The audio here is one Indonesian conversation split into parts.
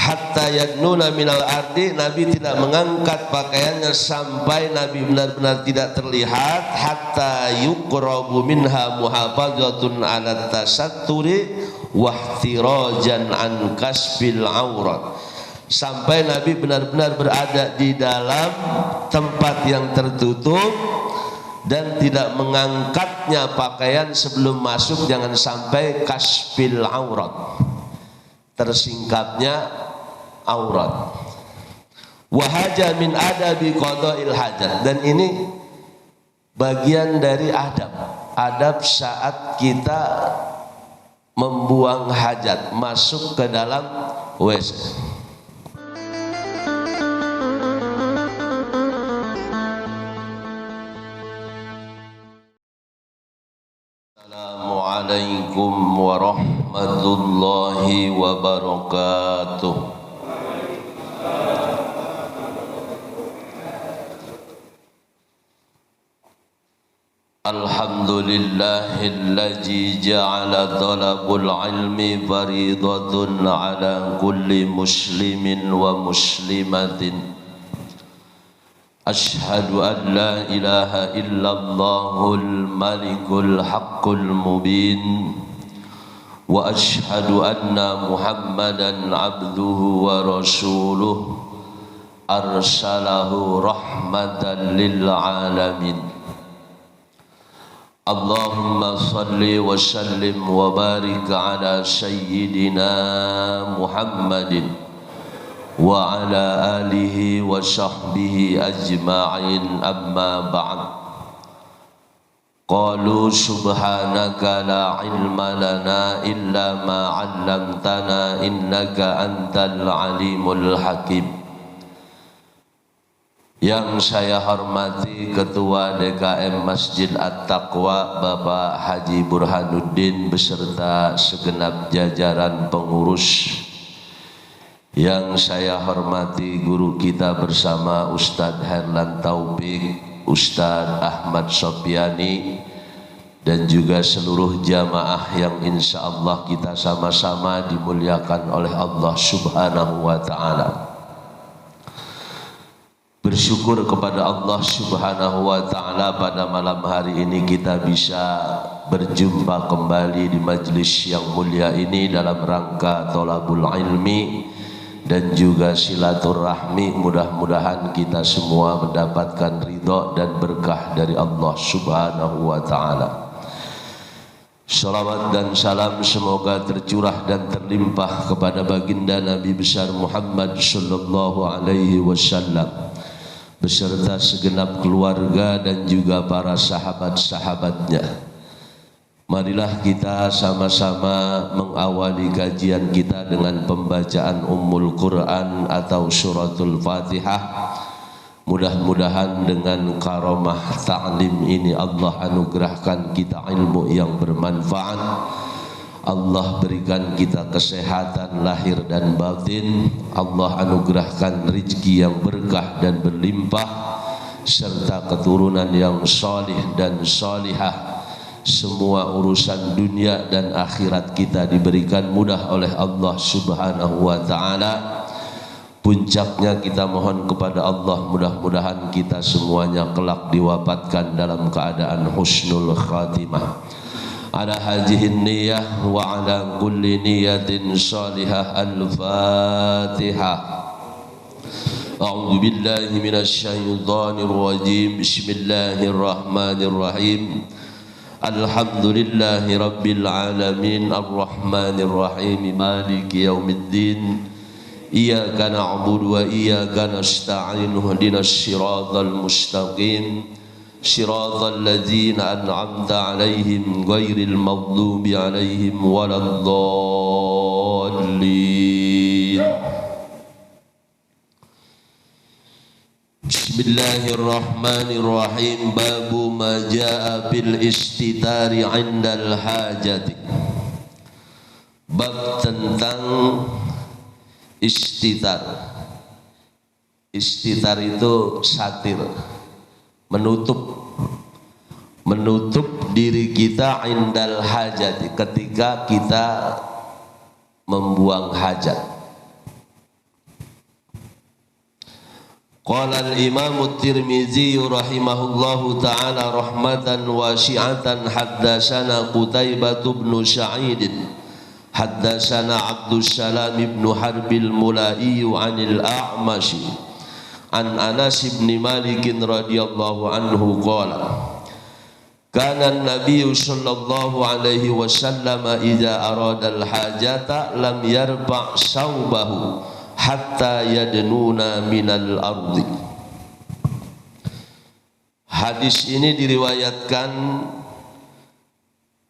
hatta yadnuna minal ardi, Nabi tidak mengangkat pakaiannya sampai Nabi benar-benar tidak terlihat, hatta yuqrabu minha muhafazatun ala tasatturi wahtirajan an kasbil aurat, sampai Nabi benar-benar berada di dalam tempat yang tertutup dan tidak mengangkatnya pakaian sebelum masuk, jangan sampai kasbil aurat, tersingkapnya aurat. Wahaja min adabi qada'il hajat, dan ini bagian dari adab saat kita membuang hajat, masuk ke dalam WC. Assalamualaikum warahmatullahi wabarakatuh. Alhamdulillahilladzi ja'ala talabul ilmi faridatun ala kulli muslimin wa muslimatin. Ashhadu an la ilaha illallahul malikul haqqul mubin wa ashhadu anna muhammadan abduhu wa rasuluh arsalahu rahmatan lil alamin. Allahumma salli wa sallim wa barik ala sayyidina Muhammadin wa ala alihi wa sahbihi ajma'in, amma ba'd. Qalu subhanaka la ilma lana illa ma 'allamtana innaka antal alimul hakim. Yang saya hormati Ketua DKM Masjid At-Taqwa Bapak Haji Burhanuddin beserta segenap jajaran pengurus. Yang saya hormati guru kita bersama Ustadz Herlan Taufik, Ustadz Ahmad Sopyani, dan juga seluruh jamaah yang insya Allah kita sama-sama dimuliakan oleh Allah Subhanahu wa Ta'ala. Bersyukur kepada Allah Subhanahu wa Ta'ala pada malam hari ini kita bisa berjumpa kembali di majlis yang mulia ini dalam rangka thalabul ilmi dan juga silaturahmi. Mudah-mudahan kita semua mendapatkan ridha dan berkah dari Allah Subhanahu wa Ta'ala. Salawat dan salam semoga tercurah dan terlimpah kepada baginda Nabi besar Muhammad sallallahu alaihi wasallam beserta segenap keluarga dan juga para sahabat-sahabatnya. Marilah kita sama-sama mengawali kajian kita dengan pembacaan Ummul Quran atau suratul Fatihah. Mudah-mudahan dengan karamah ta'lim ini Allah anugerahkan kita ilmu yang bermanfaat. Allah berikan kita kesehatan lahir dan batin. Allah anugerahkan rezeki yang berkah dan berlimpah serta keturunan yang salih dan salihah. Semua urusan dunia dan akhirat kita diberikan mudah oleh Allah Subhanahu wa Ta'ala. Puncaknya kita mohon kepada Allah, mudah-mudahan kita semuanya kelak diwafatkan dalam keadaan husnul khatimah. Ala hadhihi niyyah wa ala kulli niyatin salihah. Al-Fatihah. A'udzu billahi minasy syaithanir rajim. Bismillahirrahmanirrahim. Alhamdulillahi rabbil alamin arrahmanir rahim maliki yaumiddin. Iyyaka na'budu wa iyyaka nasta'in ihdinas siratal mustaqim. Shiratal ladzina an'amta 'alaihim ghairil maghdubi 'alaihim waladdallin. Bismillahirrahmanirrahim. Babu ma jaa'a bil istitari 'indal hajati. Bab tentang istitar. Istitar itu satir, menutup diri kita indal hajat, ketika kita membuang hajat. Qala al-Imam at-Tirmizi rahimahullahu ta'ala rahmatan wasi'atan haddatsana Qutaibah bin Sa'id haddatsana Abdus Salam bin Harbil Mulai 'anil A'mash an Anas bin Malik radhiyallahu anhu qala kana an-nabiy sallallahu alaihi wasallam idza arada al-hajata lam yarfa' saubahu hatta yadnuna minal ardi. Hadis ini diriwayatkan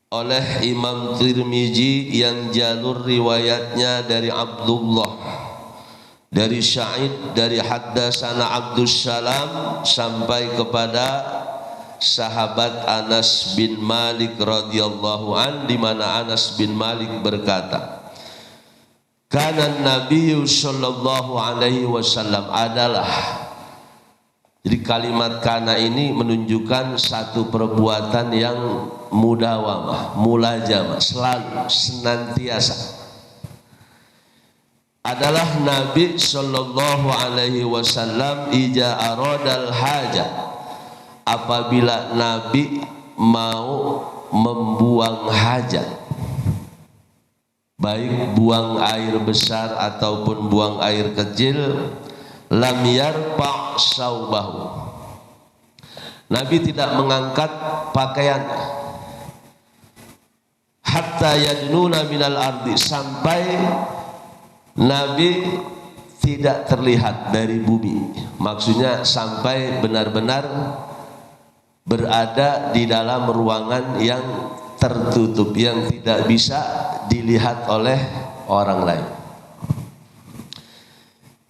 oleh Imam Tirmizi yang jalur riwayatnya dari Abdullah, dari Sa'id, dari haddatsana Abdus Salam sampai kepada sahabat Anas bin Malik radhiyallahu an, di mana Anas bin Malik berkata, kana Nabi sallallahu alaihi wasallam adalah. Jadi kalimat kana ini menunjukkan satu perbuatan yang mudawamah, mulajamah, selalu, senantiasa. Adalah Nabi sallallahu alaihi wasallam ija aradal hajat, apabila Nabi mau membuang hajat, baik buang air besar ataupun buang air kecil, lam yarfa' saubahu, Nabi tidak mengangkat pakaian, hatta yadnuna minal ardi, sampai Nabi tidak terlihat dari bumi. Maksudnya sampai benar-benar berada di dalam ruangan yang tertutup, yang tidak bisa dilihat oleh orang lain.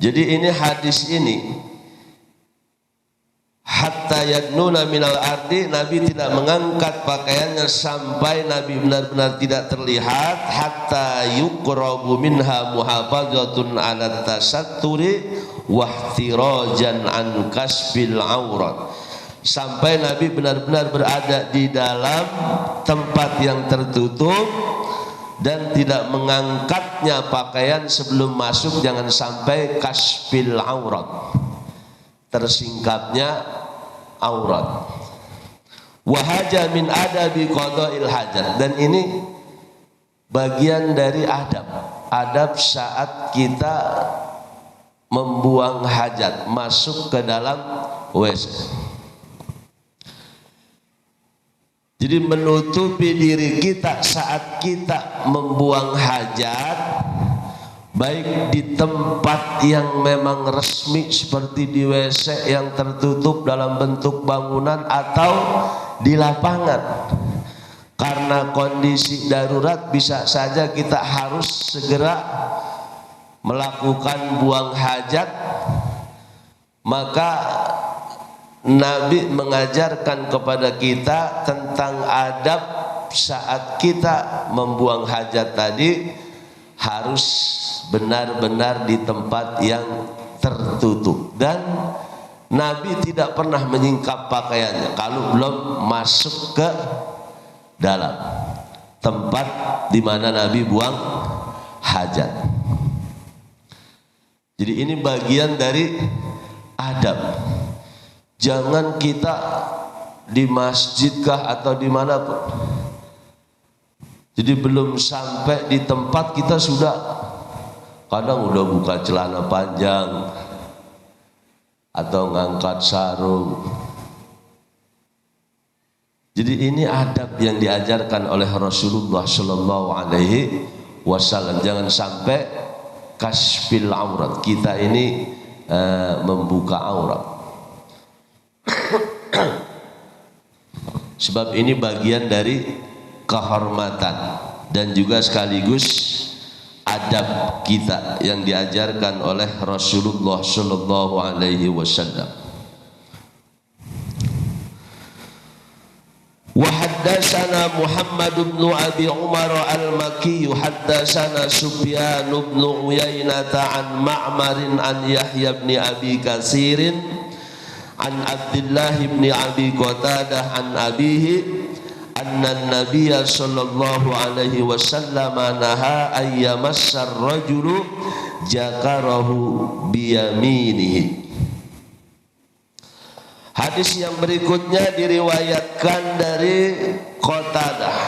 Jadi ini hadis ini, hatta yadnuna minal ardi, Nabi tidak mengangkat pakaiannya sampai Nabi benar-benar tidak terlihat, hatta yuqrabu minha muhafazatun ala tasatturi wahtirajan an kasbil aurat, sampai Nabi benar-benar berada di dalam tempat yang tertutup dan tidak mengangkatnya pakaian sebelum masuk, jangan sampai kasbil aurat, tersingkapnya aurat. Wahaja min adabi qada'il hajat, dan ini bagian dari adab saat kita membuang hajat, masuk ke dalam WC. Jadi menutupi diri kita saat kita membuang hajat, baik di tempat yang memang resmi seperti di WC yang tertutup dalam bentuk bangunan atau di lapangan. Karena kondisi darurat bisa saja kita harus segera melakukan buang hajat, maka Nabi mengajarkan kepada kita tentang adab saat kita membuang hajat tadi, harus benar-benar di tempat yang tertutup, dan Nabi tidak pernah menyingkap pakaiannya kalau belum masuk ke dalam tempat di mana Nabi buang hajat. Jadi ini bagian dari adab. Jangan kita di masjidkah atau dimanapun, jadi belum sampai di tempat kita sudah kadang udah buka celana panjang atau ngangkat sarung. Jadi ini adab yang diajarkan oleh Rasulullah Shallallahu Alaihi Wasallam. Jangan sampai kasfil aurat, kita ini membuka aurat. Sebab ini bagian dari kehormatan dan juga sekaligus adab kita yang diajarkan oleh Rasulullah Shallallahu Alaihi Wasallam. Wa haddatsana Muhammad bin Abi Umar al-Makki haddatsana Sufyan bin Uyainah an Ma'mar an Yahya bin Abi Katsirin an Abdullah bin Abi Qatadah an abihi anna an-nabiy sallallahu alaihi wasallam naha ayyamassar rajulu jakarahu biyaminihi. Hadis yang berikutnya diriwayatkan dari Qatadah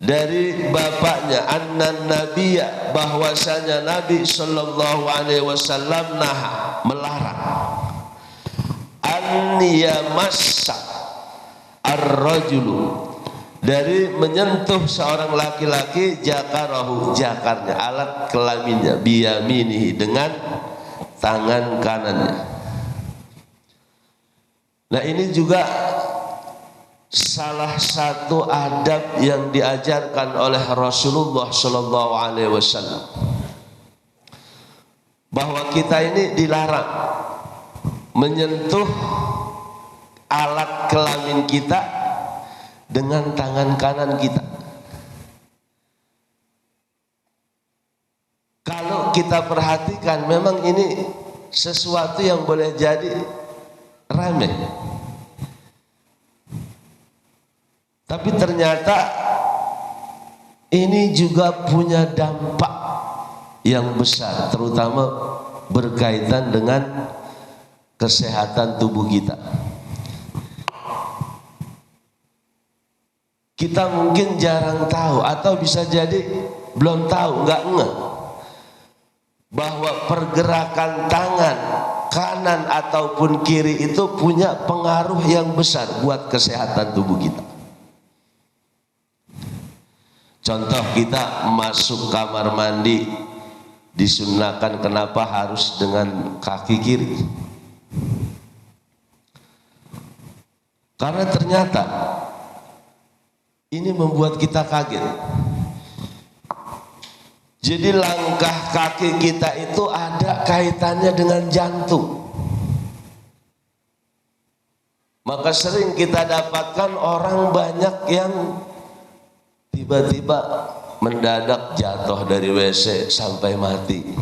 dari bapaknya annan nabiyya, bahwasanya Nabi sallallahu alaihi wasallam melarang an yamassa ar-rajulu, dari menyentuh seorang laki-laki jakarahu, jakarnya, alat kelaminnya, biyaminihi, dengan tangan kanannya. Nah, ini juga salah satu adab yang diajarkan oleh Rasulullah sallallahu alaihi wasallam, bahwa kita ini dilarang menyentuh alat kelamin kita dengan tangan kanan kita. Kalau kita perhatikan, memang ini sesuatu yang boleh jadi remeh, tapi ternyata ini juga punya dampak yang besar, terutama berkaitan dengan kesehatan tubuh kita. Kita mungkin jarang tahu, atau bisa jadi belum tahu, nggak ngeh, bahwa pergerakan tangan kanan ataupun kiri itu punya pengaruh yang besar buat kesehatan tubuh kita. Contoh, kita masuk kamar mandi disunahkan, kenapa harus dengan kaki kiri? Karena ternyata ini membuat kita kaget. Jadi langkah kaki kita itu ada kaitannya dengan jantung. Maka sering kita dapatkan orang banyak yang tiba-tiba mendadak jatuh dari WC sampai mati.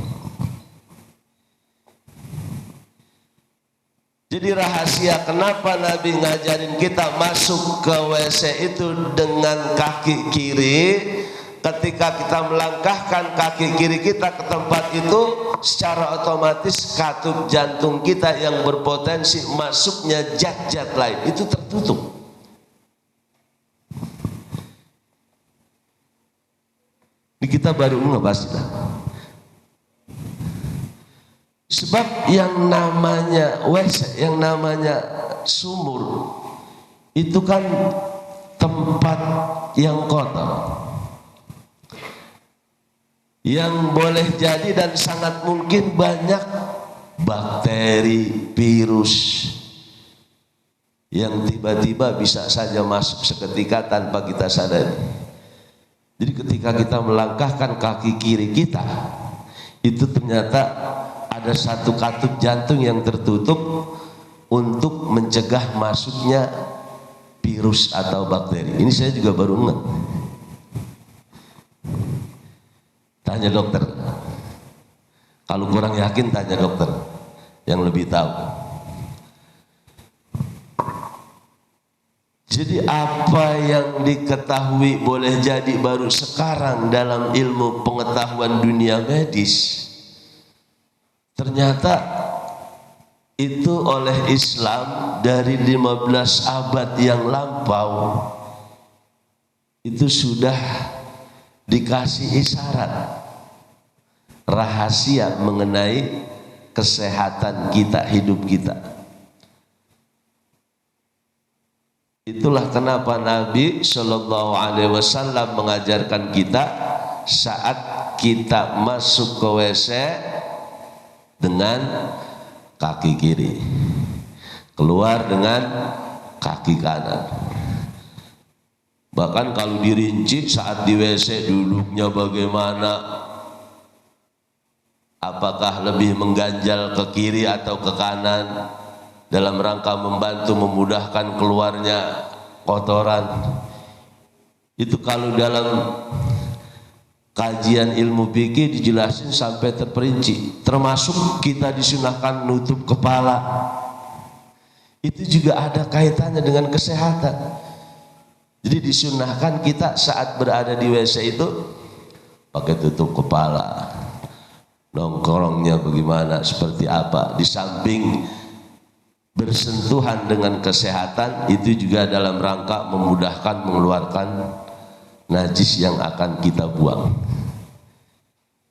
Jadi rahasia kenapa Nabi ngajarin kita masuk ke WC itu dengan kaki kiri, ketika kita melangkahkan kaki kiri kita ke tempat itu, secara otomatis katup jantung kita yang berpotensi masuknya zat-zat lain itu tertutup. Ini kita baru ngebahas. Sebab yang namanya WC, yang namanya sumur, itu kan tempat yang kotor, yang boleh jadi dan sangat mungkin banyak bakteri, virus yang tiba-tiba bisa saja masuk seketika tanpa kita sadari. Jadi ketika kita melangkahkan kaki kiri kita, itu ternyata ada satu katup jantung yang tertutup untuk mencegah masuknya virus atau bakteri. Ini saya juga baru ngeh. Tanya dokter. Kalau kurang yakin, tanya dokter yang lebih tahu. Jadi apa yang diketahui boleh jadi baru sekarang dalam ilmu pengetahuan dunia medis, ternyata itu oleh Islam dari 15 abad yang lampau itu sudah dikasih isyarat rahasia mengenai kesehatan kita, hidup kita. Itulah kenapa Nabi Shallallahu Alaihi Wasallam mengajarkan kita saat kita masuk ke WC dengan kaki kiri, keluar dengan kaki kanan. Bahkan kalau dirinci saat di WC duduknya bagaimana, apakah lebih mengganjal ke kiri atau ke kanan, dalam rangka membantu memudahkan keluarnya kotoran. Itu kalau dalam kajian ilmu fikih dijelasin sampai terperinci, termasuk kita disunahkan nutup kepala. Itu juga ada kaitannya dengan kesehatan. Jadi disunahkan kita saat berada di WC itu pakai tutup kepala. Nongkrongnya bagaimana, seperti apa, di samping bersentuhan dengan kesehatan itu juga dalam rangka memudahkan mengeluarkan najis yang akan kita buang.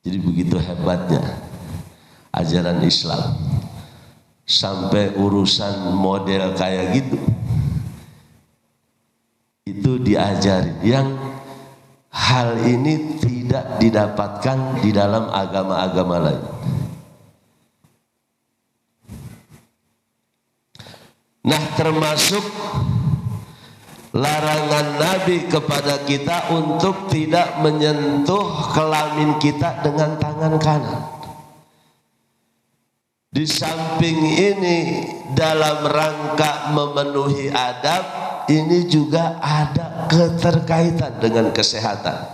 Jadi begitu hebatnya ajaran Islam, sampai urusan model kayak gitu itu diajarin, yang hal ini tidak didapatkan di dalam agama-agama lain. Nah, termasuk larangan Nabi kepada kita untuk tidak menyentuh kelamin kita dengan tangan kanan. Di samping ini dalam rangka memenuhi adab, ini juga ada keterkaitan dengan kesehatan.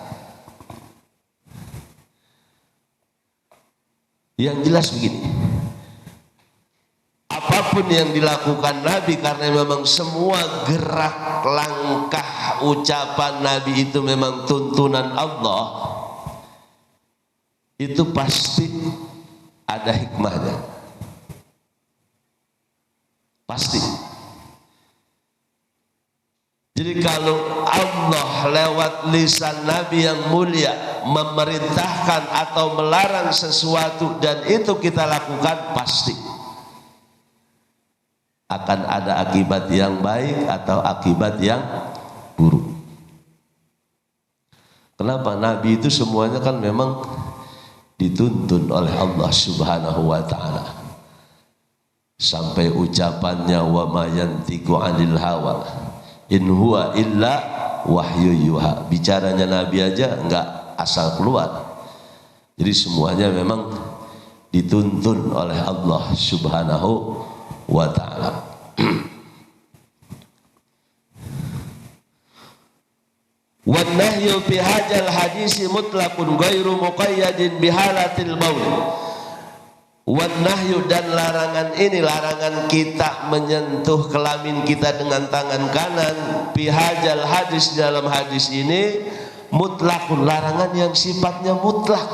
Yang jelas begini, apapun yang dilakukan Nabi, karena memang semua gerak, langkah, ucapan Nabi itu memang tuntunan Allah, itu pasti ada hikmahnya. Pasti. Jadi kalau Allah lewat lisan Nabi yang mulia memerintahkan atau melarang sesuatu dan itu kita lakukan, pasti akan ada akibat yang baik atau akibat yang buruk. Kenapa? Nabi itu semuanya kan memang dituntun oleh Allah Subhanahu wa ta'ala. Sampai ucapannya wa ma yantiqu 'anil hawa in huwa illa wahyu yuha. Bicaranya Nabi aja enggak asal keluar. Jadi semuanya memang dituntun oleh Allah Subhanahu wa ta'ala. Wan nahyu fi hadzal hadisi mutlaqun ghairu muqayyadin bihalatil baul. Wan nahyu, dan larangan ini, larangan kita menyentuh kelamin kita dengan tangan kanan, fi hadzal hadis, dalam hadis ini mutlaqun, larangan yang sifatnya mutlak.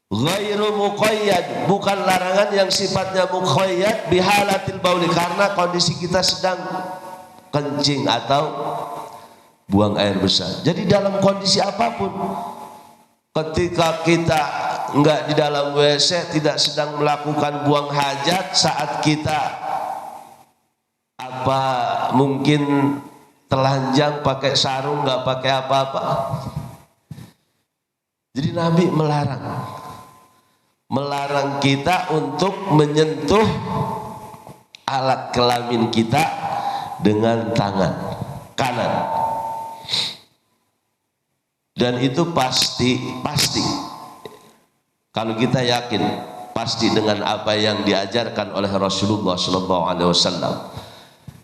Ghairu muqayyad, bukan larangan yang sifatnya muqayyad bihalatil bauli, karena kondisi kita sedang kencing atau buang air besar. Jadi dalam kondisi apapun, ketika kita enggak di dalam WC, tidak sedang melakukan buang hajat, saat kita mungkin telanjang pakai sarung, enggak pakai apa-apa. Jadi Nabi melarang kita untuk menyentuh alat kelamin kita dengan tangan kanan. Dan itu pasti kalau kita yakin pasti dengan apa yang diajarkan oleh Rasulullah SAW.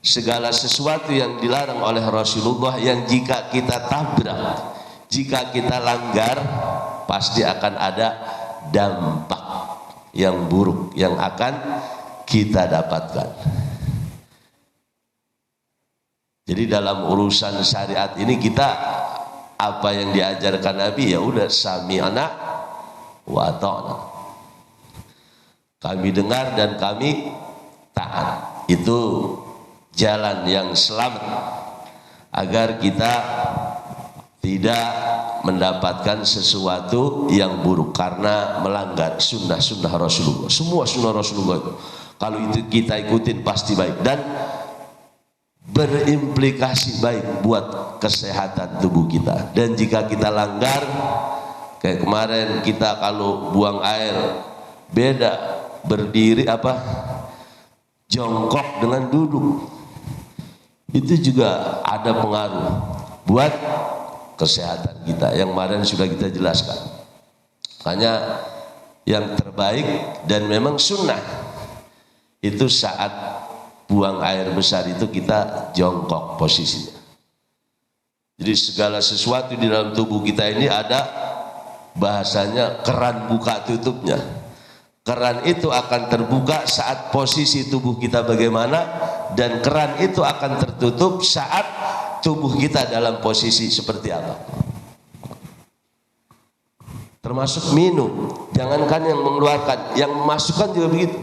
Segala sesuatu yang dilarang oleh Rasulullah, yang jika kita tabrak, jika kita langgar, pasti akan ada dampak yang buruk yang akan kita dapatkan. Jadi dalam urusan syariat ini kita, apa yang diajarkan Nabi, ya udah sami'na wa ata'na. Kami dengar dan kami taat. Itu jalan yang selamat agar kita tidak mendapatkan sesuatu yang buruk karena melanggar sunnah-sunnah Rasulullah. Semua sunnah Rasulullah itu, kalau itu kita ikutin pasti baik dan berimplikasi baik buat kesehatan tubuh kita. Dan jika kita langgar, kayak kemarin kita kalau buang air, beda berdiri jongkok dengan duduk, itu juga ada pengaruh buat kesehatan kita yang kemarin sudah kita jelaskan. Makanya yang terbaik dan memang sunnah itu saat buang air besar itu kita jongkok posisinya. Jadi segala sesuatu di dalam tubuh kita ini ada bahasanya keran buka tutupnya. Keran itu akan terbuka saat posisi tubuh kita bagaimana, dan keran itu akan tertutup saat tubuh kita dalam posisi seperti apa. termasuk minum. Jangankan yang mengeluarkan, yang memasukkan juga begitu.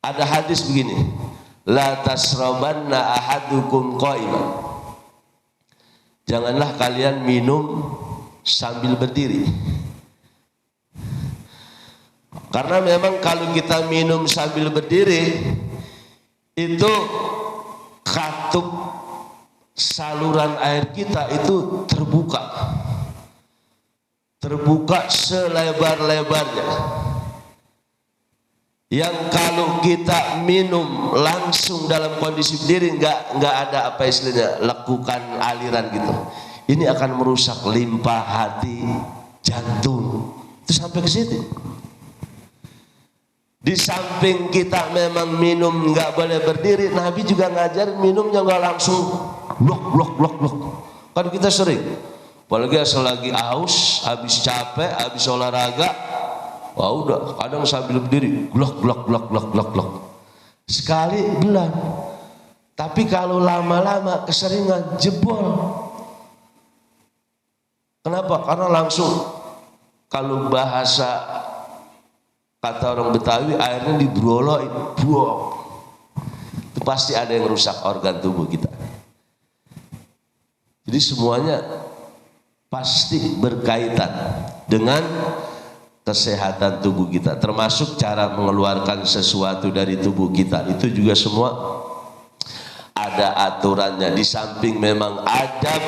Ada hadis begini, la tasrabanna ahadukum qa'iman. Janganlah kalian minum sambil berdiri. Karena memang kalau kita minum sambil berdiri, itu katup saluran air kita itu terbuka selebar-lebarnya, yang kalau kita minum langsung dalam kondisi berdiri nggak ada apa istilahnya lekukan aliran gitu, ini akan merusak limpa hati, jantung, itu sampai ke situ. Di samping kita memang minum nggak boleh berdiri, Nabi juga ngajarin minumnya nggak langsung blok. Kan kita sering, apalagi selagi haus, habis capek, habis olahraga, wah udah kadang sambil berdiri blok. Sekali belan. Tapi kalau lama-lama keseringan jebol. Kenapa? Karena langsung, kalau bahasa kata orang Betawi, airnya dibroloin, buang. Itu pasti ada yang rusak organ tubuh kita. Jadi semuanya pasti berkaitan dengan kesehatan tubuh kita, termasuk cara mengeluarkan sesuatu dari tubuh kita. Itu juga semua ada aturannya. Di samping memang adab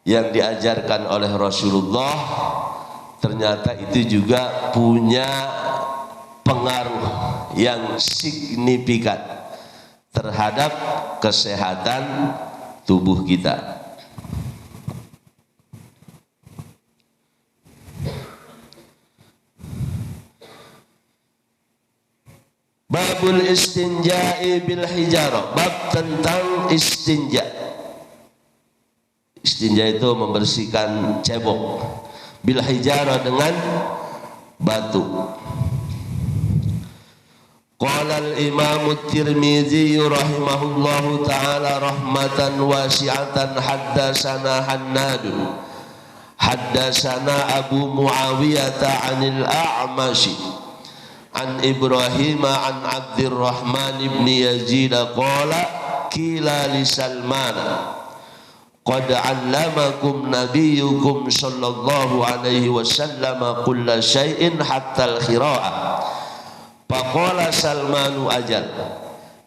yang diajarkan oleh Rasulullah, ternyata itu juga punya pengaruh yang signifikan terhadap kesehatan tubuh kita. Babul istinja'i bil hijarah, bab tentang istinja. Istinja itu membersihkan cebok, bil hijarah dengan batu. Qala al-Imam at-Tirmidzi rahimahullahu taala rahmatan wasi'atan, haddatsana Hannad haddatsana Abu Muawiyah 'anil A'mashi an Ibrahim an Abdurrahman ibn Yazid qala qila li Salman qad 'allamakum nabiyyukum sallallahu alaihi wasallam kulla syai'in hatta al-khira'ah. Faqala Salmanu ajal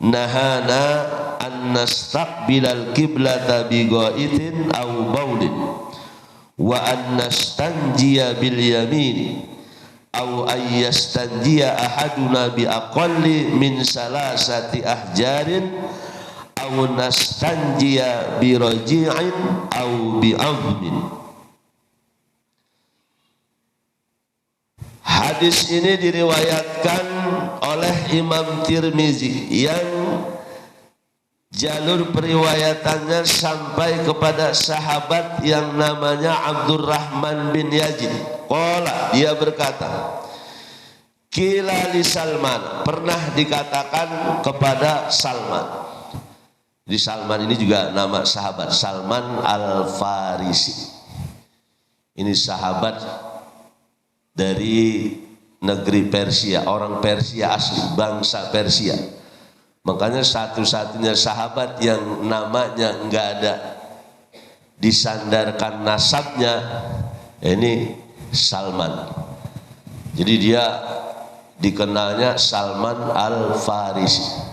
nahana an nastaqbilal qiblata bi ghaitin aw baulin wa an nastanjiya bil yamin aw ay yastanjiya ahaduna bi aqalli min salasati ahjarin aw nastanjiya bi raji'in aw bi 'azmin. Hadis ini diriwayatkan oleh Imam Tirmizi yang jalur periwayatannya sampai kepada sahabat yang namanya Abdurrahman bin Yazid. Qala, dia berkata, qila li Salman, pernah dikatakan kepada Salman. Di Salman ini juga nama sahabat, Salman Al-Farisi. Ini sahabat dari negeri Persia, orang Persia asli, bangsa Persia. Makanya satu-satunya sahabat yang namanya enggak ada disandarkan nasabnya, ini Salman. Jadi dia dikenalnya Salman Al-Farisi.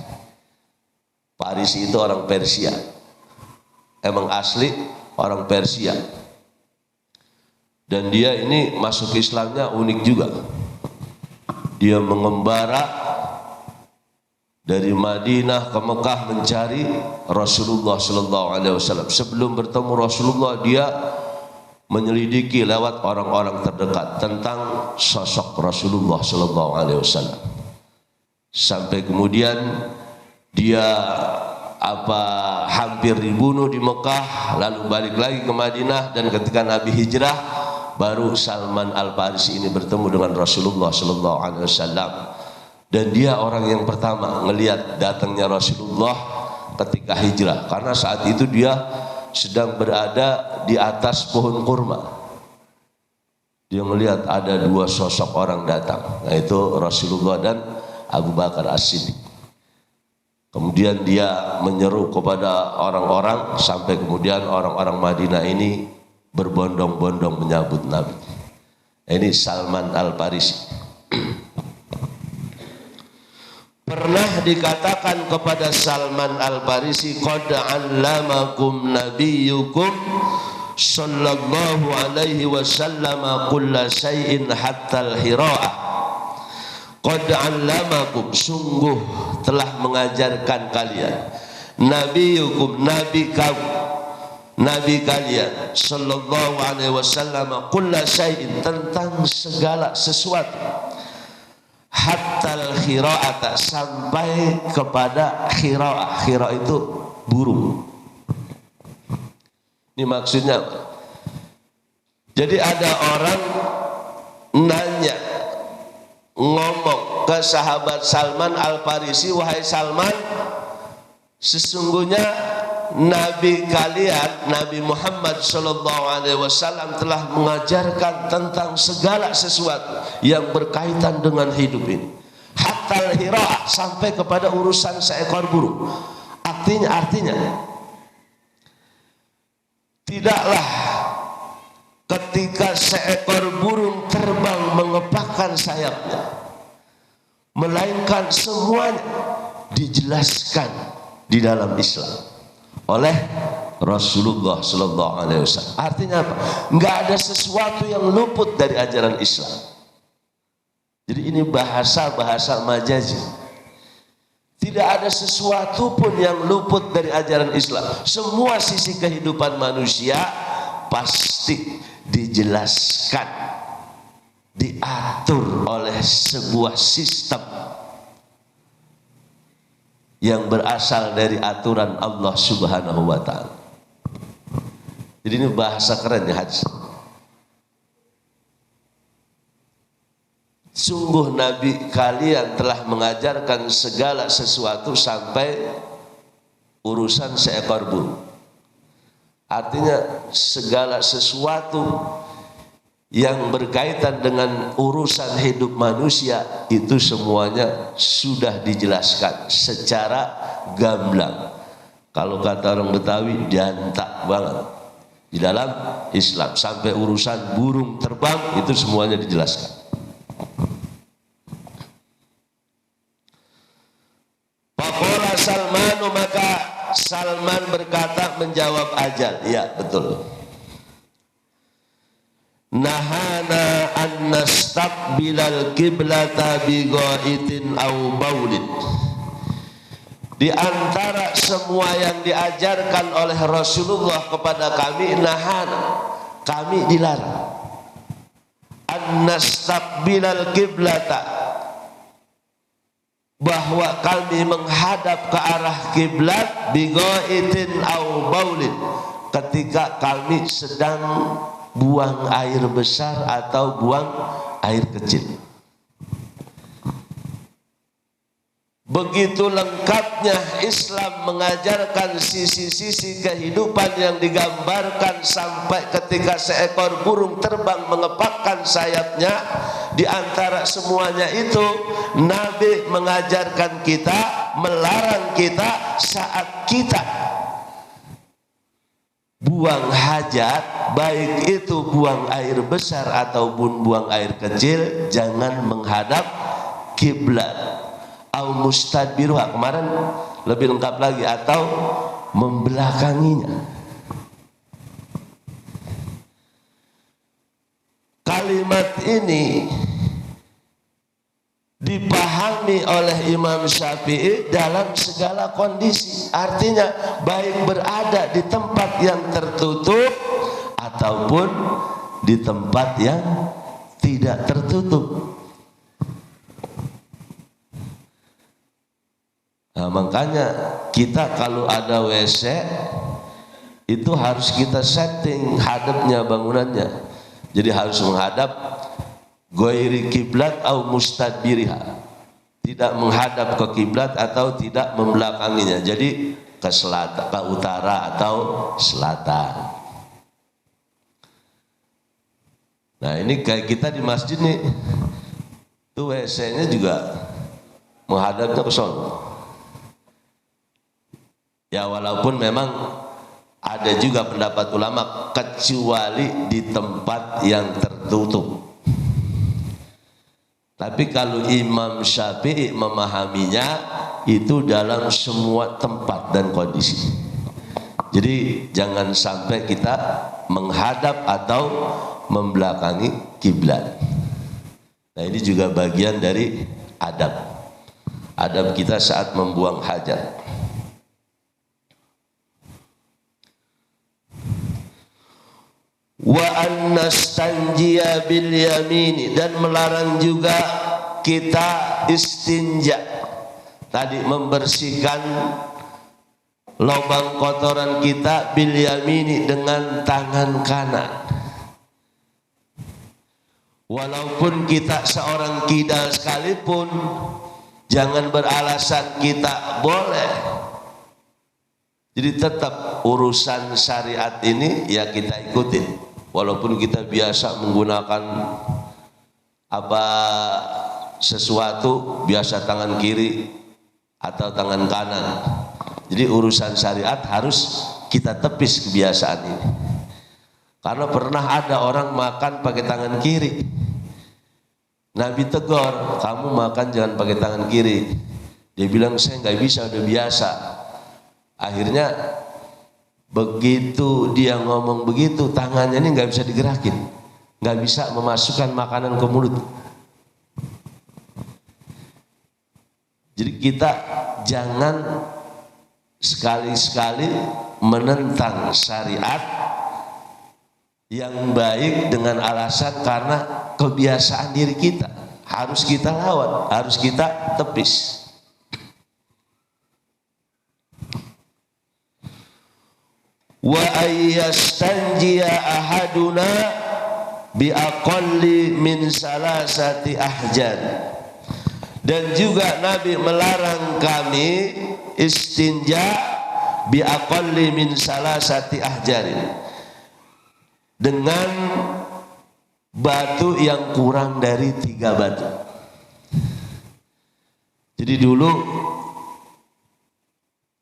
Farisi itu orang Persia, emang asli orang Persia. Dan dia ini masuk Islamnya unik juga. Dia mengembara dari Madinah ke Mekah mencari Rasulullah sallallahu alaihi wasallam. Sebelum bertemu Rasulullah, dia menyelidiki lewat orang-orang terdekat tentang sosok Rasulullah sallallahu alaihi wasallam. Sampai kemudian dia hampir dibunuh di Mekah, lalu balik lagi ke Madinah, dan ketika Nabi hijrah baru Salman Al-Farisi ini bertemu dengan Rasulullah sallallahu alaihi wasallam. Dan dia orang yang pertama ngelihat datangnya Rasulullah ketika hijrah, karena saat itu dia sedang berada di atas pohon kurma. Dia melihat ada dua sosok orang datang, yaitu Rasulullah dan Abu Bakar As-Siddiq. Kemudian dia menyeru kepada orang-orang sampai kemudian orang-orang Madinah ini berbondong-bondong menyambut Nabi. Ini Salman Al-Farisi. Pernah dikatakan kepada Salman Al-Farisi, qad 'allamakum nabiyyukum sallallahu alaihi wasallam kulla syai'in hatta al-hira'ah. Qad 'allamakum, sungguh telah mengajarkan kalian, nabiyyukum, nabi kamu, nabi kalian sallallahu alaihi wasallam kulla syai'in, tentang segala sesuatu, hatta al-khira'ata, sampai kepada khira'ah. Khira'ah itu burung. Ini maksudnya apa? Jadi ada orang nanya, ngomong ke sahabat Salman Al-Farisi, wahai Salman, sesungguhnya Nabi kalian, Nabi Muhammad sallallahu alaihi wasallam telah mengajarkan tentang segala sesuatu yang berkaitan dengan hidup ini. Hatta al-hira'ah, sampai kepada urusan seekor burung. Artinya tidaklah ketika seekor burung terbang mengepakkan sayapnya, melainkan semuanya dijelaskan di dalam Islam oleh Rasulullah sallallahu alaihi wasallam. Artinya apa? Enggak ada sesuatu yang luput dari ajaran Islam. Jadi ini bahasa majazi. Tidak ada sesuatu pun yang luput dari ajaran Islam. Semua sisi kehidupan manusia pasti dijelaskan, diatur oleh sebuah sistem yang berasal dari aturan Allah Subhanahu wa ta'ala. Jadi ini bahasa keren ya hadis. Sungguh Nabi kalian telah mengajarkan segala sesuatu sampai urusan seekor burung. Artinya segala sesuatu yang berkaitan dengan urusan hidup manusia itu semuanya sudah dijelaskan secara gamblang. Kalau kata orang Betawi, jantak banget di dalam Islam. Sampai urusan burung terbang itu semuanya dijelaskan. Faqala Salmanu, maka Salman berkata menjawab ajal. Ya betul. Nahana an nastaqbilal qiblata bi ghaitin aw baulin. Di antara semua yang diajarkan oleh Rasulullah kepada kami, nahana, kami dilarang an nastaqbilal qiblata, bahwa kami menghadap ke arah kiblat bi ghaitin aw baulin, ketika kami sedang buang air besar atau buang air kecil. Begitu lengkapnya Islam mengajarkan sisi-sisi kehidupan yang digambarkan sampai ketika seekor burung terbang mengepakkan sayapnya. Di antara semuanya itu Nabi mengajarkan kita, melarang kita saat kita buang hajat, baik itu buang air besar ataupun buang air kecil, jangan menghadap kiblat. Au mustadbiruha, kemarin lebih lengkap lagi, atau membelakanginya. Kalimat ini dipahami oleh Imam Syafi'i dalam segala kondisi. Artinya baik berada di tempat yang tertutup ataupun di tempat yang tidak tertutup. Nah, makanya kita kalau ada WC itu harus kita setting hadapnya, bangunannya. Jadi harus menghadap ghairi kiblat atau mustadbiriha. Tidak menghadap ke kiblat atau tidak membelakanginya. Jadi ke selatan, ke utara atau selatan. Nah ini kayak kita di masjid nih, itu WC-nya juga menghadapnya ke sono. Ya walaupun memang ada juga pendapat ulama kecuali di tempat yang tertutup. Tapi kalau Imam Syafi'i memahaminya itu dalam semua tempat dan kondisi. Jadi jangan sampai kita menghadap atau membelakangi kiblat. Nah ini juga bagian dari adab. Adab kita saat membuang hajat. Wa annastanjiya bil yamini, dan melarang juga kita istinja. Tadi membersihkan lubang kotoran kita bil yamini dengan tangan kanan. Walaupun kita seorang kidal sekalipun, jangan beralasan kita boleh. Jadi tetap urusan syariat ini ya kita ikutin. Walaupun kita biasa menggunakan sesuatu biasa tangan kiri atau tangan kanan. Jadi urusan syariat harus kita tepis kebiasaan ini. Karena pernah ada orang makan pakai tangan kiri. Nabi tegur, kamu makan jangan pakai tangan kiri. Dia bilang saya nggak bisa, udah biasa. Akhirnya begitu dia ngomong begitu, tangannya ini nggak bisa digerakin, nggak bisa memasukkan makanan ke mulut. Jadi kita jangan sekali-sekali menentang syariat yang baik dengan alasan karena kebiasaan diri kita. Harus kita lawan, harus kita tepis. Wa ayyastanjiya ahaduna bi aqalli min salasati ahjar. Dan juga Nabi melarang kami istinja bi aqalli min salasati ahjarin, dengan batu yang kurang dari 3 batu. Jadi dulu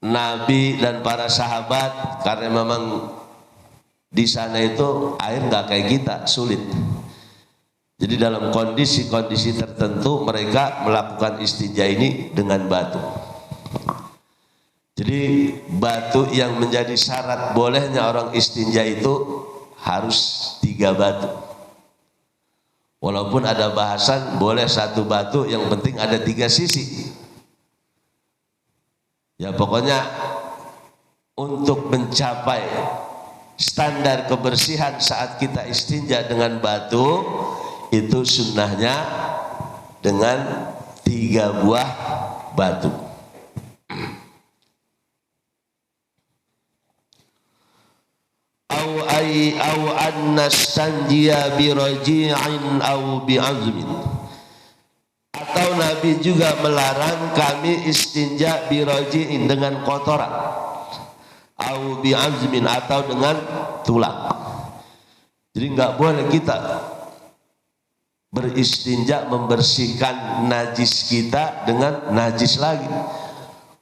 Nabi dan para sahabat, karena memang di sana itu air nggak kayak kita, sulit. Jadi dalam kondisi-kondisi tertentu mereka melakukan istinja ini dengan batu. Jadi batu yang menjadi syarat bolehnya orang istinja itu harus 3 batu. Walaupun ada bahasan boleh 1 batu, yang penting ada 3 sisi. Ya pokoknya untuk mencapai standar kebersihan saat kita istinja dengan batu, itu sunnahnya dengan 3 buah batu. Au annastanjiya bi raji'in au bi azmin. Atau Nabi juga melarang kami istinja bi raji'in, dengan kotoran, au bi azmin, atau dengan tulang. Jadi nggak boleh kita beristinja membersihkan najis kita dengan najis lagi,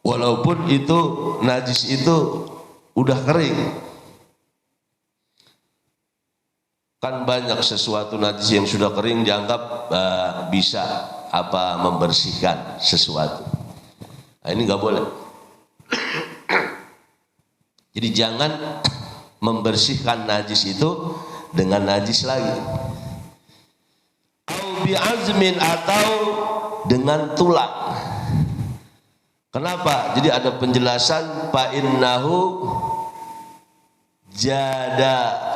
walaupun itu najis itu udah kering. Kan banyak sesuatu najis yang sudah kering dianggap bisa membersihkan sesuatu. Nah, ini nggak boleh. Jadi jangan membersihkan najis itu dengan najis lagi. Au bi azmin, atau dengan tulang. Kenapa? Jadi ada penjelasan fa innahu jada,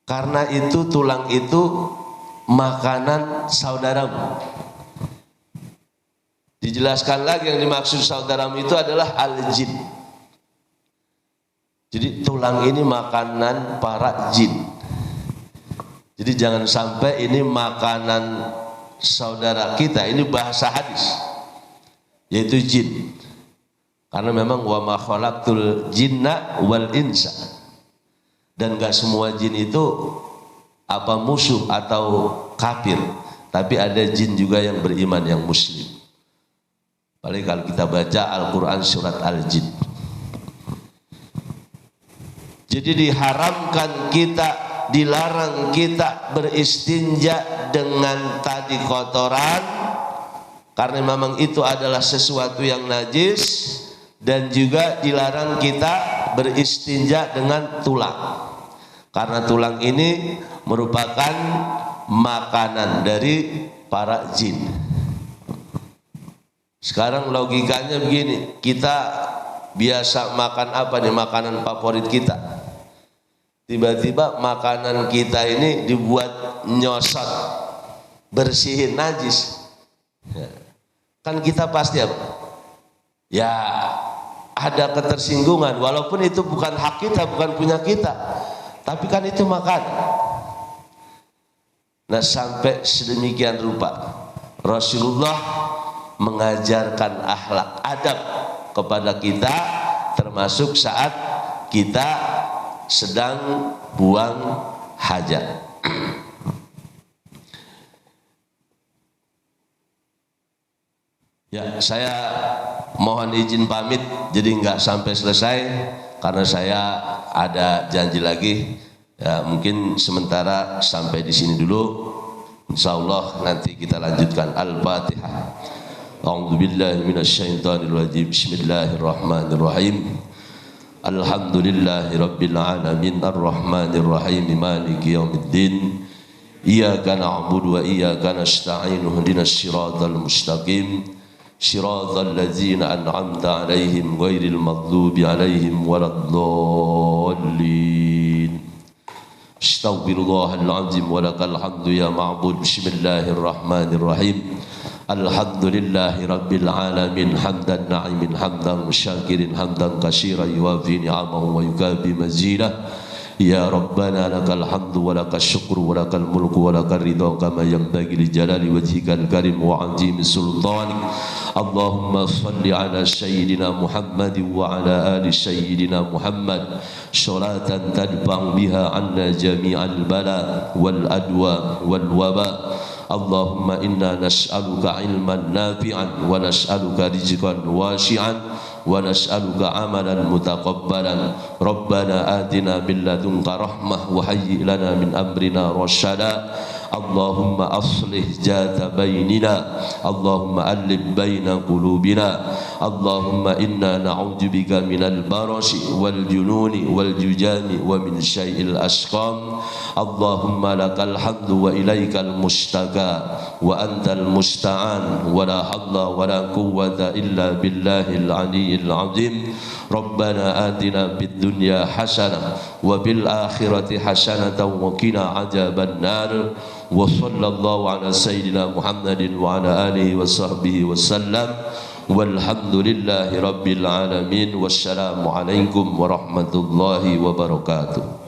karena itu tulang itu makanan saudaramu. Dijelaskan lagi yang dimaksud saudaramu itu adalah al-jin. Jadi tulang ini makanan para jin. Jadi jangan sampai ini makanan saudara kita. Ini bahasa hadis, yaitu jin. Karena memang wa ma khalaqtul jinna wal insa. Dan gak semua jin itu apa musuh atau kafir, tapi ada jin juga yang beriman, yang muslim. Paling kalau kita baca Al-Quran surat Al-Jin. Jadi diharamkan kita, dilarang kita beristinja dengan tadi kotoran, karena memang itu adalah sesuatu yang najis. Dan juga dilarang kita beristinja dengan tulang, karena tulang ini merupakan makanan dari para jin. Sekarang logikanya begini, kita biasa makan apa nih, makanan favorit kita. Tiba-tiba makanan kita ini dibuat nyosot, bersihin najis. Kan kita pasti apa? Ya ada ketersinggungan, walaupun itu bukan hak kita, bukan punya kita. Tapi kan itu makanan. Nah, sampai sedemikian rupa Rasulullah mengajarkan akhlak, adab kepada kita, termasuk saat kita sedang buang hajat. Ya, saya mohon izin pamit, jadi nggak sampai selesai karena saya ada janji lagi. Ya, mungkin sementara sampai di sini dulu. Insyaallah nanti kita lanjutkan. Al-Fatihah. A'udzubillahi minasyaitonirrajim. Bismillahirrahmanirrahim. Alhamdulillahirabbil alamin arrahmanirrahim maliki yaumiddin. Iyyaka na'budu wa iyyaka nasta'in. Ihdinas siratal mustaqim. Siratal ladzina an'amta 'alaihim ghairil maghdubi 'alaihim waladdallin. Astaghfirullahal azim wa lakal hamdu ya ma'bud. Bismillahirrahmanirrahim. Alhamdulillahi rabbil alamin hamdan na'imin hamdan syakirin hamdan katsiran yuwafi ni'amahu wa yukafi mazidah. Ya Rabbana lakal hamdu wa lakal syukru wa lakal mulku wa lakal ridha kama yanbaghi li jalali wajhikal karim wa 'azimi sultanik. Allahumma salli ala sayyidina Muhammad wa ala ali sayyidina Muhammad salatan tadfa'u biha 'anna jami'al bala wal adwa wal waba. Allahumma inna nas'aluka ilman nafi'an wa nas'aluka rizqan wasi'an wa nas'aluka amalan mutaqabbalan. Rabbana atina min ladunka rahmah wa hayyi lana min amrina rasyada. Allahumma aslih jata bainina, Allahumma alif baina qulubina. Allahumma inna na'udzubika minal barasi wal jununi wal jujami wa min syai'il asqam. Allahumma lakal hamdu wa ilaikal mustaka wa antal musta'an wa la hawla wa la quwwata illa billahil aliyyil azim. Rabbana atina fid dunya hasanah wa bil akhirati hasanatan wa qina adzaban nar. Wa sallallahu ala sayyidina Muhammadin wa ala alihi wa sahbihi wa sallam. Walhamdulillahi rabbil alamin. Wassalamu alaikum warahmatullahi wabarakatuh.